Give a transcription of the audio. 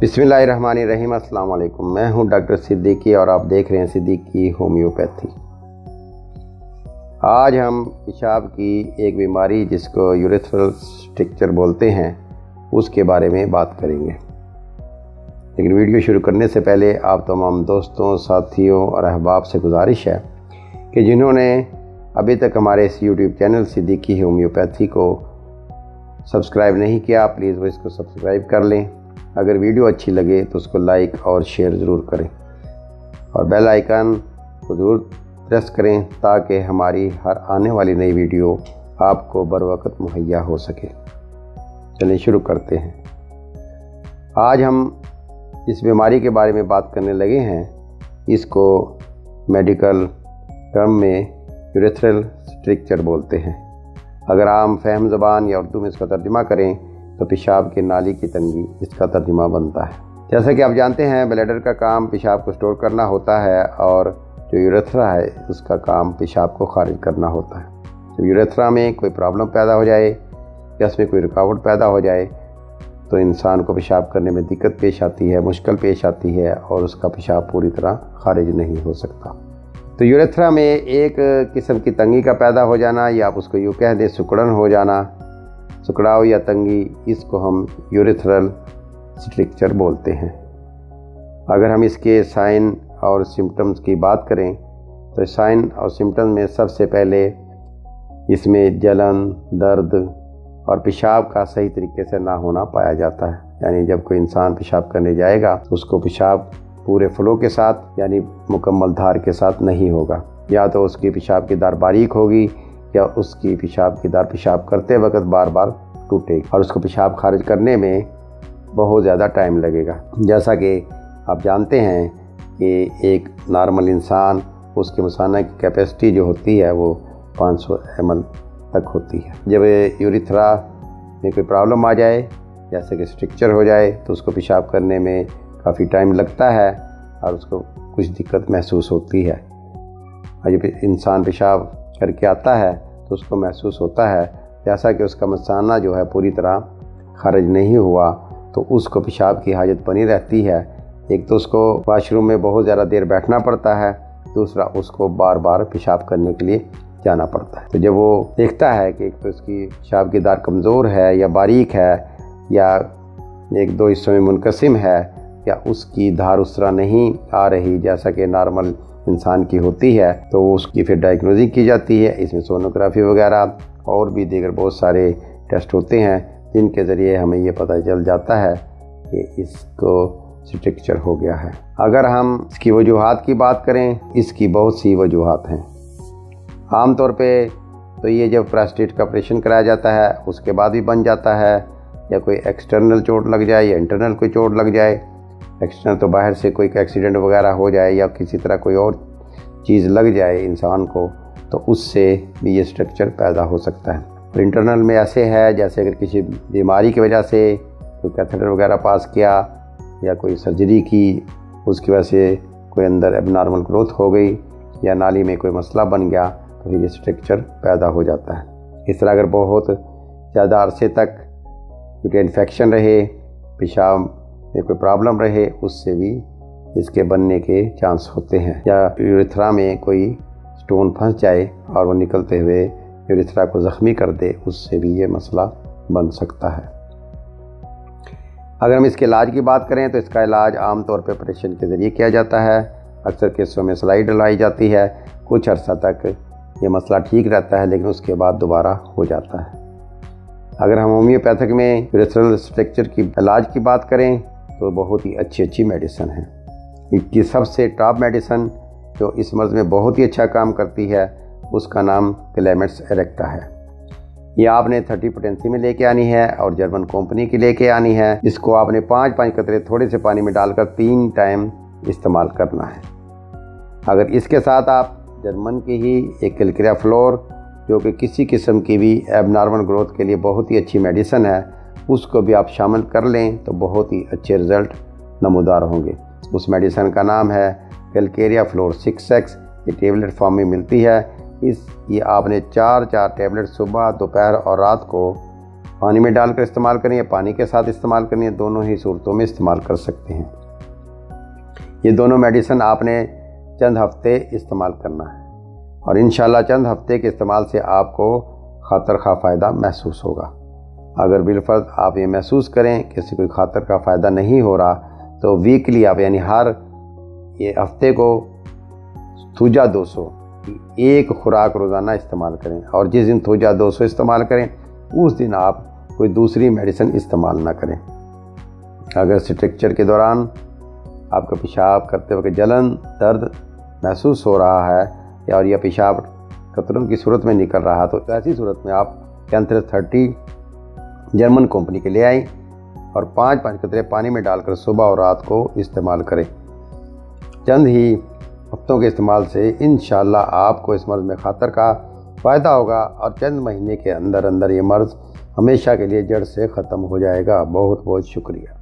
बिस्मिल्लाहिर्रहमानिर्रहीम। अस्सलाम वालेकुम। मैं हूं डॉक्टर सिद्दीकी और आप देख रहे हैं सिद्दीकी होम्योपैथी। आज हम पेशाब की एक बीमारी जिसको यूरेथ्रल स्ट्रक्चर बोलते हैं उसके बारे में बात करेंगे। लेकिन वीडियो शुरू करने से पहले आप तमाम दोस्तों, साथियों और अहबाब से गुजारिश है कि जिन्होंने अभी तक हमारे इस यूट्यूब चैनल सिद्दीकी होम्योपैथी को सब्सक्राइब नहीं किया, प्लीज़ वो इसको सब्सक्राइब कर लें। अगर वीडियो अच्छी लगे तो उसको लाइक और शेयर ज़रूर करें और बेल आइकन को ज़रूर प्रेस करें ताकि हमारी हर आने वाली नई वीडियो आपको बर वक्त मुहैया हो सके। चलिए शुरू करते हैं। आज हम इस बीमारी के बारे में बात करने लगे हैं। इसको मेडिकल टर्म में यूरेथ्रल स्ट्रक्चर बोलते हैं। अगर आम फहम ज़बान या उर्दू में इसका तर्जुमा करें तो पेशाब की नाली की तंगी इसका तर्जुमा बनता है। जैसा कि आप जानते हैं, ब्लैडर का काम पेशाब को स्टोर करना होता है और जो यूरेथ्रा है उसका काम पेशाब को खारिज करना होता है। जब यूरेथ्रा में कोई प्रॉब्लम पैदा हो जाए या उसमें कोई रुकावट पैदा हो जाए तो इंसान को पेशाब करने में दिक्कत पेश आती है, मुश्किल पेश आती है और उसका पेशाब पूरी तरह खारिज नहीं हो सकता। तो यूरेथ्रा में एक किस्म की तंगी का पैदा हो जाना या आप उसको यूँ कह दें सिकुड़न हो जाना, सिकुड़ाव या तंगी, इसको हम यूरेथ्रल स्ट्रक्चर बोलते हैं। अगर हम इसके साइन और सिम्टम्स की बात करें तो साइन और सिम्टम्स में सबसे पहले इसमें जलन, दर्द और पेशाब का सही तरीके से ना होना पाया जाता है। यानी जब कोई इंसान पेशाब करने जाएगा तो उसको पेशाब पूरे फ्लो के साथ यानी मुकम्मल धार के साथ नहीं होगा, या तो उसकी पेशाब की धार बारीक होगी या उसकी पेशाब की धार पेशाब करते वक्त बार बार टूटेगी और उसको पेशाब खारिज करने में बहुत ज़्यादा टाइम लगेगा। जैसा कि आप जानते हैं कि एक नॉर्मल इंसान, उसके मसाना की कैपेसिटी जो होती है वो 500 ml तक होती है। जब यूरेथ्रा में कोई प्रॉब्लम आ जाए, जैसे कि स्ट्रक्चर हो जाए, तो उसको पेशाब करने में काफ़ी टाइम लगता है और उसको कुछ दिक्कत महसूस होती है। और जब इंसान पेशाब करके आता है तो उसको महसूस होता है जैसा कि उसका मसाना जो है पूरी तरह खारिज नहीं हुआ, तो उसको पेशाब की हाजत बनी रहती है। एक तो उसको वाशरूम में बहुत ज़्यादा देर बैठना पड़ता है, दूसरा उसको बार बार पेशाब करने के लिए जाना पड़ता है। तो जब वो देखता है कि एक तो उसकी पेशाब की धार कमज़ोर है या बारीक है या एक दो हिस्सों में मुनक़सिम है या उसकी धार उस तरह नहीं आ रही जैसा कि नॉर्मल इंसान की होती है, तो उसकी फिर डायग्नोसिस की जाती है। इसमें सोनोग्राफी वगैरह और भी दीगर बहुत सारे टेस्ट होते हैं जिनके ज़रिए हमें ये पता चल जाता है कि इसको स्ट्रक्चर हो गया है। अगर हम इसकी वजूहात की बात करें, इसकी बहुत सी वजूहात हैं। आम तौर पे तो ये जब प्रोस्टेट का ऑपरेशन कराया जाता है उसके बाद भी बन जाता है, या कोई एक्सटर्नल चोट लग जाए या इंटरनल कोई चोट लग जाए। एक्सटर्नल तो बाहर से कोई एक्सीडेंट वगैरह हो जाए या किसी तरह कोई और चीज़ लग जाए इंसान को, तो उससे भी ये स्ट्रक्चर पैदा हो सकता है। और इंटरनल में ऐसे है जैसे अगर किसी बीमारी की वजह से कोई कैथेटर वगैरह पास किया या कोई सर्जरी की, उसकी वजह से कोई अंदर एबनॉर्मल ग्रोथ हो गई या नाली में कोई मसला बन गया तो फिर ये स्ट्रक्चर पैदा हो जाता है। इस तरह अगर बहुत ज़्यादा अरसे तक क्योंकि इन्फेक्शन रहे, पेशाब में कोई प्रॉब्लम रहे, उससे भी इसके बनने के चांस होते हैं। या यूरेथ्रा में कोई स्टोन फंस जाए और वो निकलते हुए यूरेथ्रा को ज़ख्मी कर दे, उससे भी ये मसला बन सकता है। अगर हम इसके इलाज की बात करें तो इसका इलाज आम तौर पर ऑपरेशन के ज़रिए किया जाता है। अक्सर केसों में स्लाइड डलाई जाती है। कुछ अर्सा तक ये मसला ठीक रहता है लेकिन उसके बाद दोबारा हो जाता है। अगर हम होम्योपैथिक में यूरेथ्रल स्ट्रक्चर की इलाज की बात करें तो बहुत ही अच्छी मेडिसिन है। इनकी सबसे टॉप मेडिसिन जो इस मर्ज़ में बहुत ही अच्छा काम करती है उसका नाम क्लेमेंट्स एरेक्टा है। ये आपने 30 पोटेंसी में लेके आनी है और जर्मन कंपनी की लेके आनी है। इसको आपने 5-5 कतरे थोड़े से पानी में डालकर 3 टाइम इस्तेमाल करना है। अगर इसके साथ आप जर्मन की ही एक कैलकेरिया फ्लोर जो कि किसी किस्म की भी एबनॉर्मल ग्रोथ के लिए बहुत ही अच्छी मेडिसिन है, उसको भी आप शामिल कर लें तो बहुत ही अच्छे रिज़ल्ट नमूदार होंगे। उस मेडिसिन का नाम है कैलकेरिया फ्लोर 6X। ये टेबलेट फॉर्म में मिलती है। ये आपने 4 टैबलेट सुबह, दोपहर और रात को پانی میں ڈال کر استعمال کریں یا پانی کے ساتھ استعمال کریں، یا دونوں ہی صورتوں میں استعمال کر سکتے ہیں۔ یہ دونوں میڈیسن آپ نے چند ہفتے استعمال کرنا ہے، اور انشاءاللہ چند ہفتے کے استعمال سے آپ کو خاطر خواہ فائدہ محسوس ہوگا۔ اگر بالفرض آپ یہ محسوس کریں کہ اسے کوئی خاطر کا فائدہ نہیں ہو رہا، تو ویکلی آپ یعنی ہر یہ ہفتے کو تھوجا 200 ایک خوراک روزانہ استعمال کریں، اور جس دن تھوجا 200 استعمال کریں اس دن آپ کوئی دوسری میڈیسن استعمال نہ کریں۔ اگر اسٹرکچر کے دوران آپ کا پیشاب کرتے وقت جلن درد محسوس ہو رہا ہے اور یہ پیشاب قطروں کی صورت میں نکل رہا، تو ایسی صورت میں آپ کینتھرس 30 جرمن کمپنی کے لے آئیں اور 5 قطرے پانی میں ڈال کر صبح اور رات کو استعمال کریں۔ چند ہی ہفتوں کے استعمال سے انشاءاللہ آپ کو اس مرض میں خاطر کا فائدہ ہوگا، اور چند مہینے کے اندر یہ مرض ہمیشہ کے لیے جڑ سے ختم ہو جائے گا۔ بہت بہت شکریہ۔